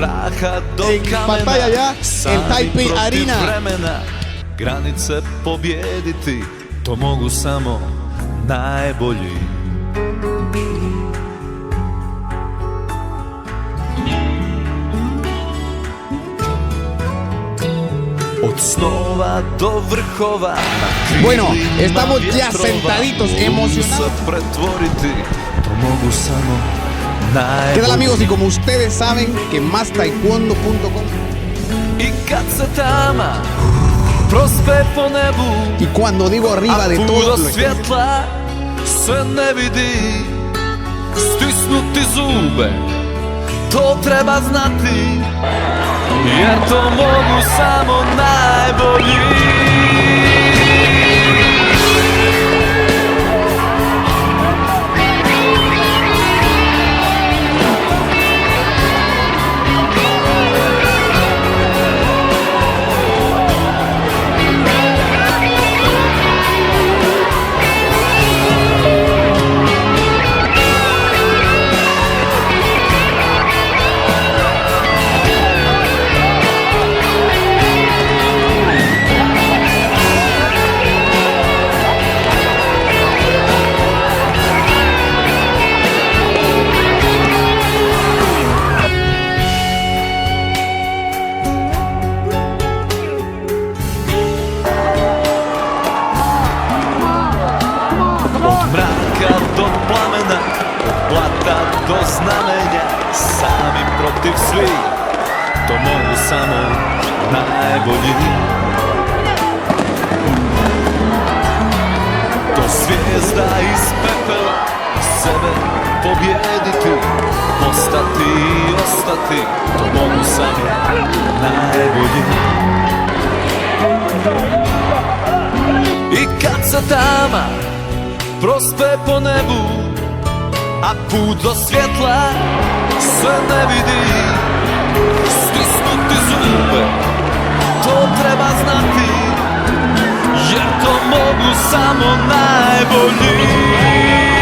praha do En kamena, pantalla ya, el sami Taipei protiv Arena. vremena, granice pobjediti, to mogu samo najbolji. Od snova do vrhova, na krilima Bueno, estamos ya vjetrova, sentaditos, mogu emocionados. se pretvoriti, to mogu samo najbolji. ¿Qué tal, amigos? Y como ustedes saben que mastaekwondo.com, I kad se tama prospe po nebu, y cuando digo arriba a de put todo do lo estoy svjetla se ne vidi, stisnuti zube, to treba znati, jer to mogu samo najbolji. Od mraka do plamena, od blata do znamenja, sami protiv svih, to mogu samo najbolji. Do zvijezda iz pepela, sebe pobjediti, postati i ostati, to mogu samo najbolji. I kad se tama prospe po nebu, a put do svjetla se ne vidi, stisnuti zube, to treba znati, jer to mogu samo najbolji.